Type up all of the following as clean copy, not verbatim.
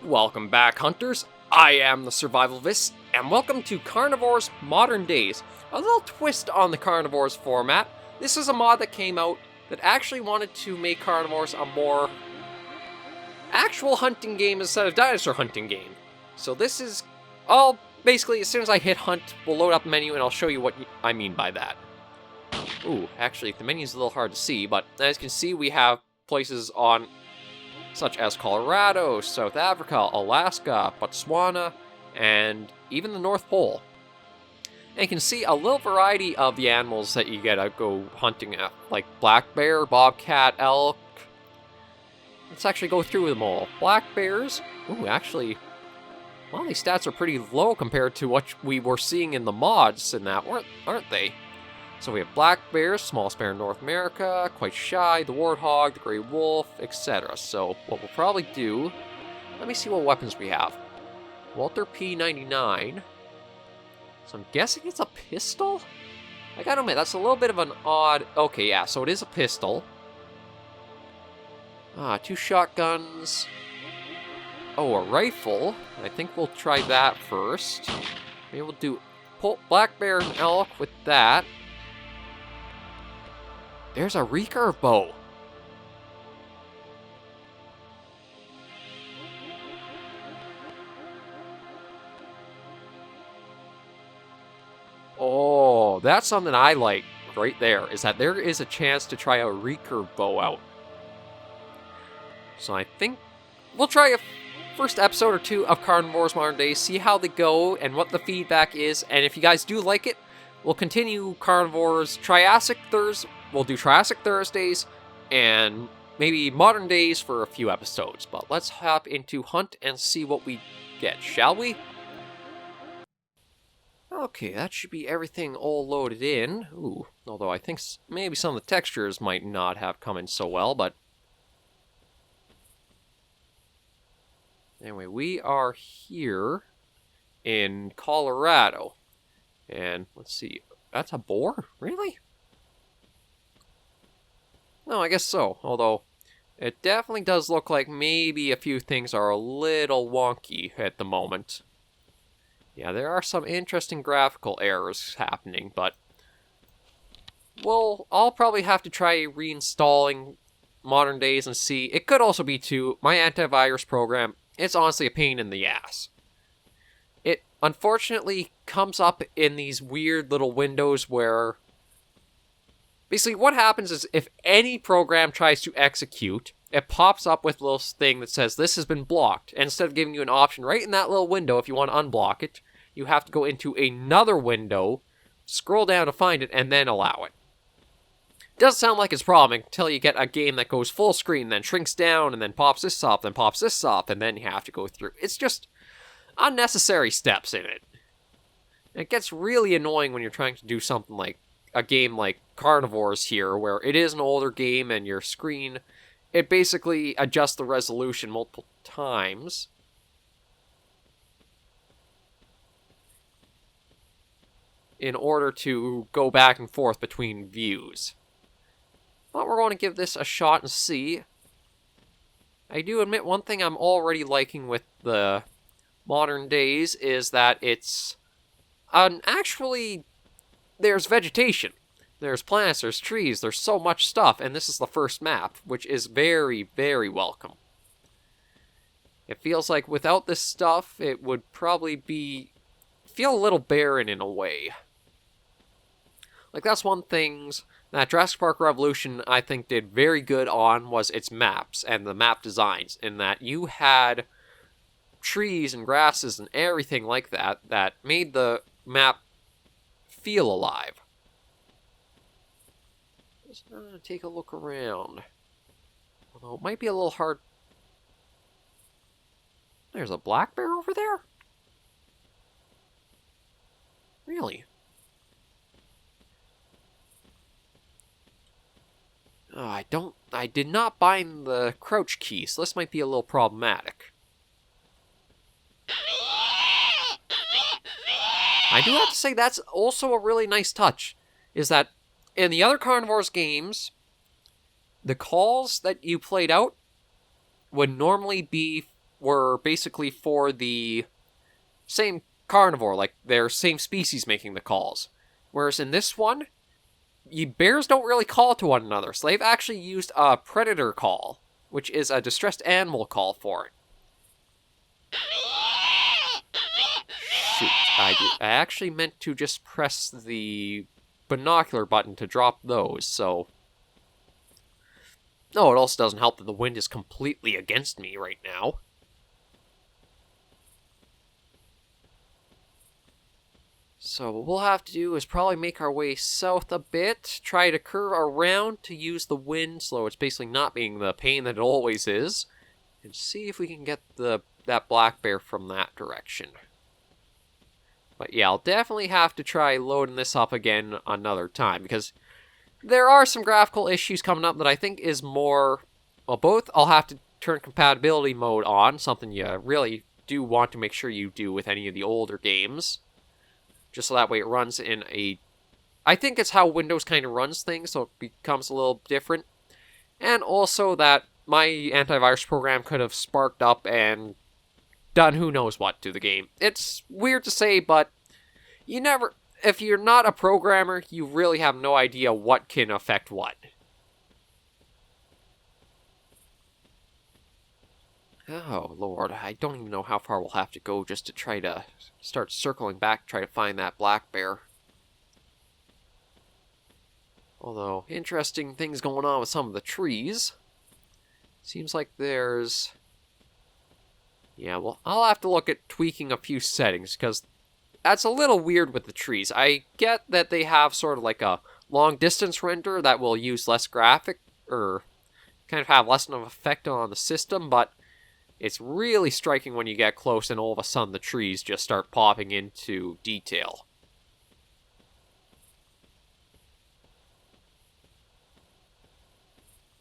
Welcome back, hunters. I am the SurvivalVis, and welcome to Carnivores Modern Days. A little twist on the Carnivores format. This is a mod that came out that actually wanted to make Carnivores a more actual hunting game instead of dinosaur hunting game. So this is all basically, as soon as I hit hunt, we'll load up the menu and I'll show you what I mean by that. Ooh, actually, the menu's a little hard to see, but as you can see, we have places on such as Colorado, South Africa, Alaska, Botswana, and even the North Pole. And you can see a little variety of the animals that you get to go hunting at, like black bear, bobcat, elk. Let's actually go through them all. Black bears, ooh, actually, well, these stats are pretty low compared to what we were seeing in the mods and that, aren't they? So we have black bears, smallest bear in North America, quite shy, the warthog, the gray wolf, etc. So what we'll probably do, let me see what weapons we have. Walther P99. So I'm guessing it's a pistol? I gotta admit, that's a little bit of an odd... Okay, yeah, so it is a pistol. Two shotguns. Oh, a rifle. I think we'll try that first. Maybe we'll do black bear and elk with that. There's a recurve bow. Oh, that's something I like right there, is that there is a chance to try a recurve bow out. So I think we'll try a first episode or two of Carnivores Modern Days, see how they go and what the feedback is, and if you guys do like it, we'll continue Carnivores Triassic Thursdays. We'll do Triassic Thursdays and maybe Modern Days for a few episodes. But let's hop into Hunt and see what we get, shall we? Okay, that should be everything all loaded in. Ooh, although I think maybe some of the textures might not have come in so well, but... Anyway, we are here in Colorado. And let's see, that's a boar? Really? No, I guess so, although it definitely does look like maybe a few things are a little wonky at the moment. Yeah, there are some interesting graphical errors happening, but well, I'll probably have to try reinstalling Modern Days and see. It could also be too, my antivirus program, it's honestly a pain in the ass. It unfortunately comes up in these weird little windows where basically what happens is if any program tries to execute, it pops up with a little thing that says this has been blocked. And instead of giving you an option right in that little window if you want to unblock it, you have to go into another window, scroll down to find it, and then allow it. Doesn't sound like it's a problem until you get a game that goes full screen, then shrinks down, and then pops this up, then pops this up, and then you have to go through. It's just unnecessary steps in it. It gets really annoying when you're trying to do something like a game like Carnivores here, where it is an older game and your screen, it basically adjusts the resolution multiple times. In order to go back and forth between views. But we're going to give this a shot and see. I do admit one thing I'm already liking with the Modern Days is that it's actually, there's vegetation. There's plants, there's trees, there's so much stuff, and this is the first map, which is very, very welcome. It feels like without this stuff, it would probably feel a little barren in a way. Like, that's one thing that Jurassic Park Revolution, I think, did very good on, was its maps and the map designs, in that you had trees and grasses and everything like that that made the map feel alive. Just take a look around. Although it might be a little hard. There's a black bear over there? Really? Oh, I did not bind the crouch key, so this might be a little problematic. I do have to say that's also a really nice touch, is that in the other Carnivores games, the calls that you played out would normally be were basically for the same carnivore, like their same species making the calls. Whereas in this one, bears don't really call to one another, so they've actually used a predator call, which is a distressed animal call for it. Shoot, I actually meant to just press the binocular button to drop those, so... No, it also doesn't help that the wind is completely against me right now. So what we'll have to do is probably make our way south a bit, try to curve around to use the wind, so it's basically not being the pain that it always is, and see if we can get that black bear from that direction. But yeah, I'll definitely have to try loading this up again another time, because there are some graphical issues coming up that I think is more... Well, both I'll have to turn compatibility mode on, something you really do want to make sure you do with any of the older games. Just so that way it runs in a... I think it's how Windows kind of runs things, so it becomes a little different. And also that my antivirus program could have sparked up and done who knows what to the game. It's weird to say, but you never... If you're not a programmer, you really have no idea what can affect what. Oh, Lord, I don't even know how far we'll have to go just to try to start circling back, try to find that black bear. Although, interesting things going on with some of the trees. Seems like there's... Yeah, well, I'll have to look at tweaking a few settings, because that's a little weird with the trees. I get that they have sort of like a long-distance render that will use less graphic, or kind of have less of an effect on the system, but it's really striking when you get close and all of a sudden the trees just start popping into detail.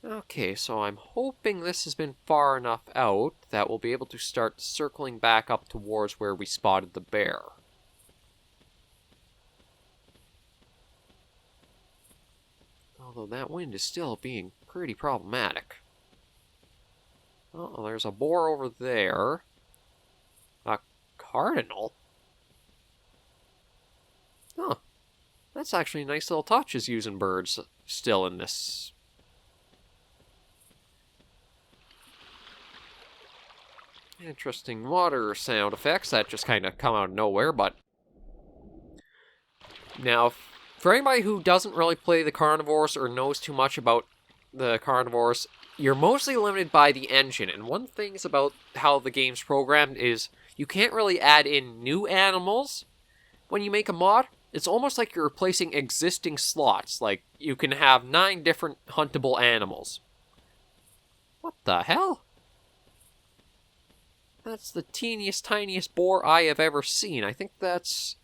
Okay, so I'm hoping this has been far enough out that we'll be able to start circling back up towards where we spotted the bear. Although that wind is still being pretty problematic. Oh, there's a boar over there. A cardinal? Huh. That's actually a nice little touch, is using birds still in this. Interesting water sound effects that just kind of come out of nowhere, but... Now, for anybody who doesn't really play the Carnivores or knows too much about the Carnivores, you're mostly limited by the engine, and one thing about how the game's programmed is you can't really add in new animals when you make a mod. It's almost like you're replacing existing slots, like you can have 9 different huntable animals. What the hell? That's the teeniest, tiniest boar I have ever seen. I think that's...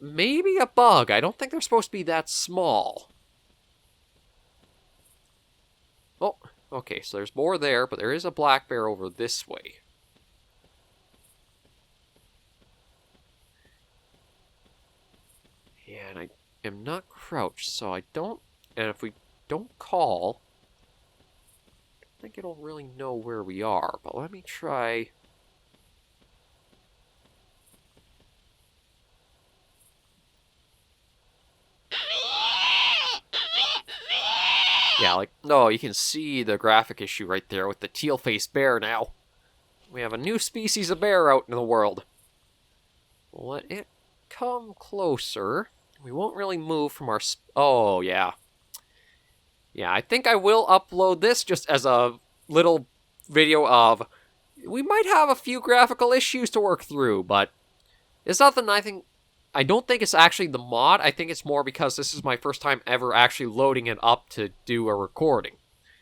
maybe a bug. I don't think they're supposed to be that small. Oh, okay, so there's boar there, but there is a black bear over this way. Yeah, and I am not crouched, so I don't... And if we don't call... I don't think it'll really know where we are, but let me try... Yeah, like, no, you can see the graphic issue right there with the teal-faced bear now. We have a new species of bear out in the world. We'll let it come closer. We won't really move from our... Oh, yeah. Yeah, I think I will upload this just as a little video of... We might have a few graphical issues to work through, but... It's nothing I don't think it's actually the mod. I think it's more because this is my first time ever actually loading it up to do a recording.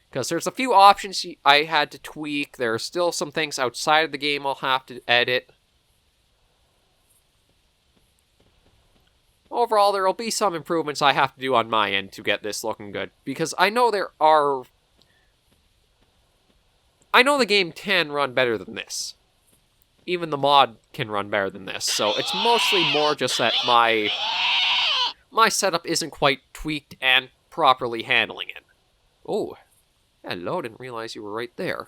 Because there's a few options I had to tweak. There are still some things outside of the game I'll have to edit. Overall, there will be some improvements I have to do on my end to get this looking good. Because I know there are... I know the game can run better than this. Even the mod can run better than this, so it's mostly more just that my setup isn't quite tweaked and properly handling it. Oh, hello, didn't realize you were right there.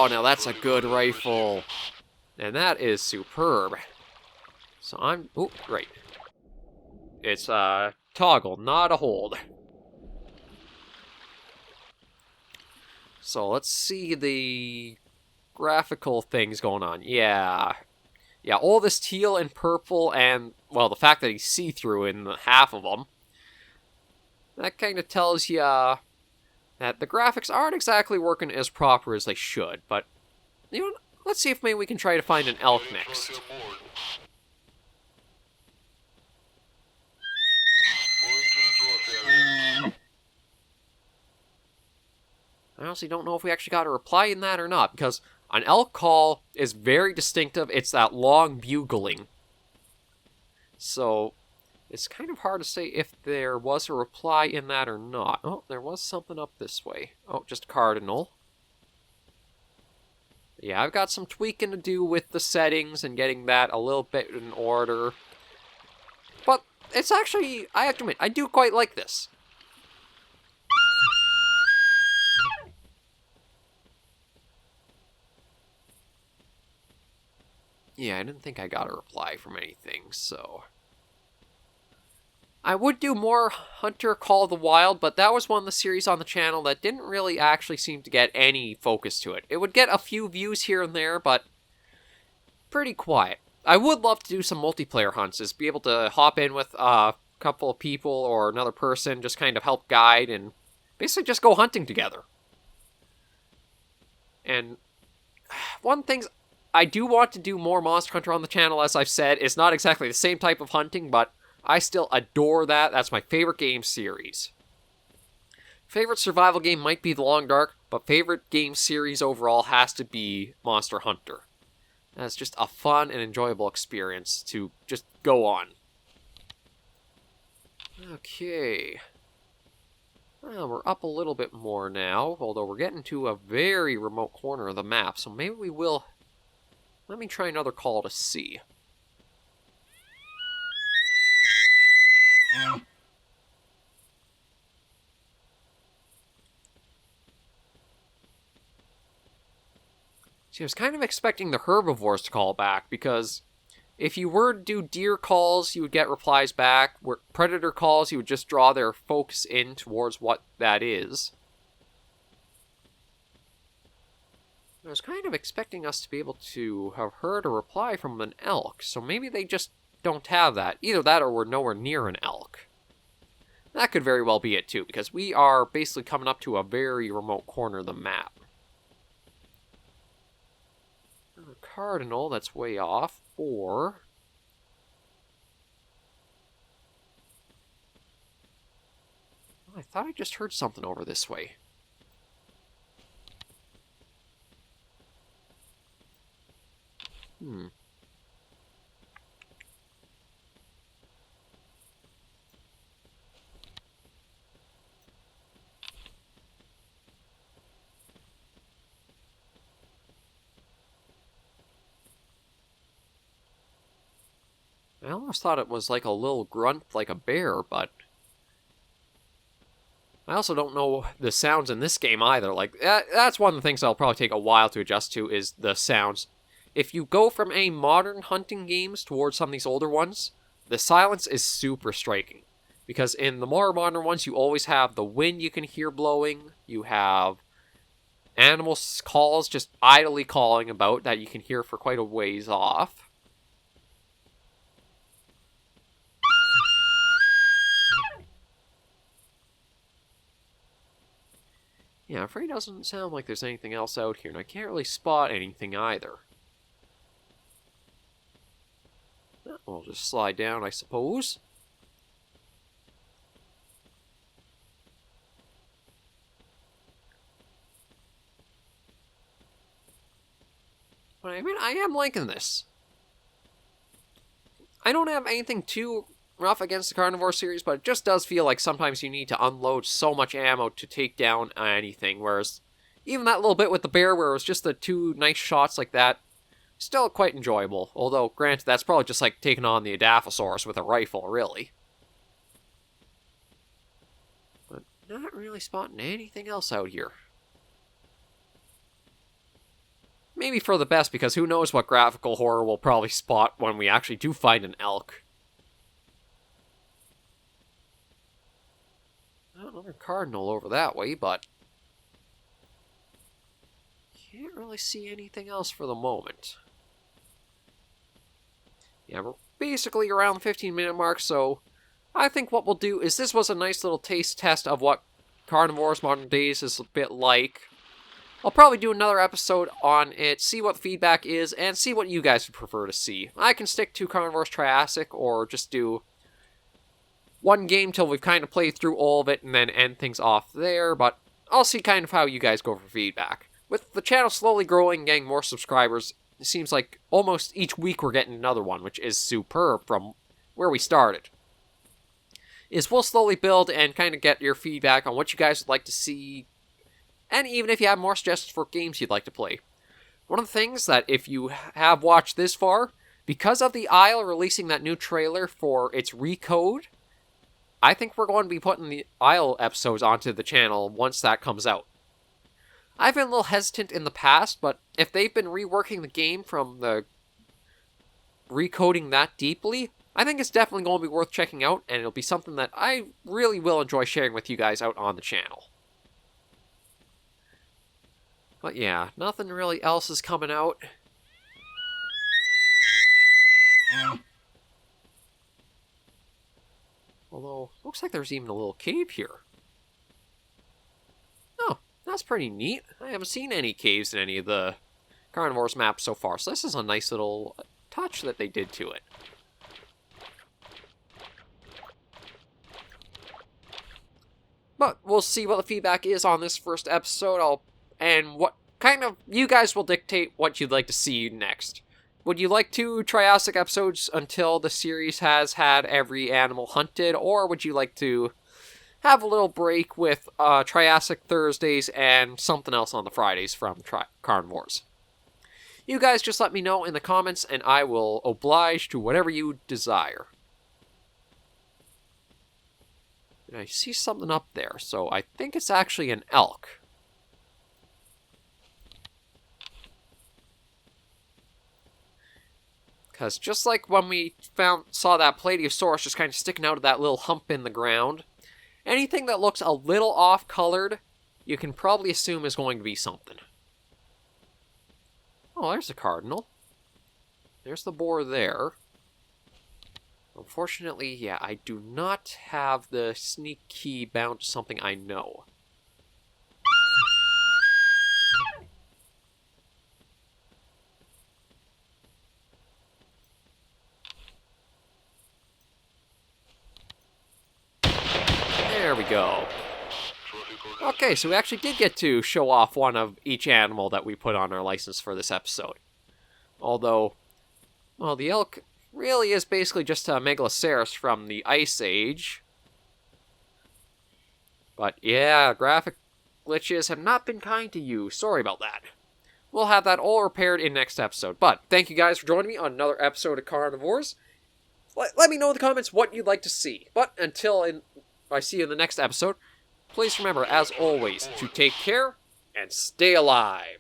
Oh, now that's a good rifle. And that is superb. So I'm... Oh, right. It's a toggle, not a hold. So let's see the graphical things going on. Yeah, all this teal and purple and, well, the fact that he's see-through in half of them, that kind of tells you that the graphics aren't exactly working as proper as they should, but, you know, let's see if maybe we can try to find an elk next. I honestly don't know if we actually got a reply in that or not, because an elk call is very distinctive. It's that long bugling. So, it's kind of hard to say if there was a reply in that or not. Oh, there was something up this way. Oh, just a cardinal. Yeah, I've got some tweaking to do with the settings and getting that a little bit in order. But it's actually, I have to admit, I do quite like this. Yeah, I didn't think I got a reply from anything, so... I would do more Hunter Call of the Wild, but that was one of the series on the channel that didn't really actually seem to get any focus to it. It would get a few views here and there, but pretty quiet. I would love to do some multiplayer hunts, is be able to hop in with a couple of people or another person, just kind of help guide, and basically just go hunting together. And one thing I do want to do more Monster Hunter on the channel, as I've said. It's not exactly the same type of hunting, but I still adore that. That's my favorite game series. Favorite survival game might be The Long Dark, but favorite game series overall has to be Monster Hunter. That's just a fun and enjoyable experience to just go on. Okay. Well, we're up a little bit more now, although we're getting to a very remote corner of the map, so maybe we will... Let me try another call to see. See, I was kind of expecting the herbivores to call back, because if you were to do deer calls, you would get replies back. Where predator calls, you would just draw their focus in towards what that is. I was kind of expecting us to be able to have heard a reply from an elk, so maybe they just don't have that. Either that or we're nowhere near an elk. That could very well be it too, because we are basically coming up to a very remote corner of the map. A cardinal, that's way off, or... I thought I just heard something over this way. I almost thought it was like a little grunt like a bear, but... I also don't know the sounds in this game either. Like, that's one of the things that'll probably take a while to adjust to, is the sounds. If you go from a modern hunting games towards some of these older ones, the silence is super striking. Because in the more modern ones, you always have the wind you can hear blowing, you have animal calls just idly calling about that you can hear for quite a ways off. Yeah, I'm afraid it doesn't sound like there's anything else out here, and I can't really spot anything either. We'll just slide down, I suppose. But I mean, I am liking this. I don't have anything too rough against the Carnivore series, but it just does feel like sometimes you need to unload so much ammo to take down anything, whereas even that little bit with the bear where it was just the two nice shots like that, still quite enjoyable. Although, granted, that's probably just like taking on the Adaphosaurus with a rifle, really. But not really spotting anything else out here. Maybe for the best, because who knows what graphical horror we'll probably spot when we actually do find an elk. Another cardinal over that way, but can't really see anything else for the moment. Yeah, we're basically around the 15-minute mark, so I think what we'll do is this was a nice little taste test of what Carnivores Modern Days is a bit like. I'll probably do another episode on it, see what the feedback is, and see what you guys would prefer to see. I can stick to Carnivores Triassic, or just do one game till we've kind of played through all of it, and then end things off there, but I'll see kind of how you guys go for feedback. With the channel slowly growing and getting more subscribers, it seems like almost each week we're getting another one, which is superb from where we started. We'll slowly build and kind of get your feedback on what you guys would like to see, and even if you have more suggestions for games you'd like to play. One of the things that if you have watched this far, because of the Isle releasing that new trailer for its recode, I think we're going to be putting the Isle episodes onto the channel once that comes out. I've been a little hesitant in the past, but if they've been reworking the game from the recoding that deeply, I think it's definitely going to be worth checking out, and it'll be something that I really will enjoy sharing with you guys out on the channel. But yeah, nothing really else is coming out. Although, looks like there's even a little cave here. Oh, that's pretty neat. I haven't seen any caves in any of the Carnivores maps so far, so this is a nice little touch that they did to it. But we'll see what the feedback is on this first episode, and what kind of, you guys will dictate what you'd like to see next. Would you like 2 Triassic episodes until the series has had every animal hunted, or would you like to have a little break with Triassic Thursdays and something else on the Fridays from Carnivores? You guys just let me know in the comments, and I will oblige to whatever you desire. And I see something up there, so I think it's actually an elk. Because just like when we saw that Plateosaurus just kind of sticking out of that little hump in the ground, anything that looks a little off-colored, you can probably assume is going to be something. Oh, there's a cardinal. There's the boar there. Unfortunately, yeah, I do not have the sneak key bound to something I know. There we go. Okay, so we actually did get to show off one of each animal that we put on our license for this episode. Although, well, the elk really is basically just a Megaloceros from the Ice Age. But yeah, graphic glitches have not been kind to you. Sorry about that. We'll have that all repaired in next episode. But thank you guys for joining me on another episode of Carnivores. Let me know in the comments what you'd like to see. But until I see you in the next episode, please remember, as always, to take care and stay alive.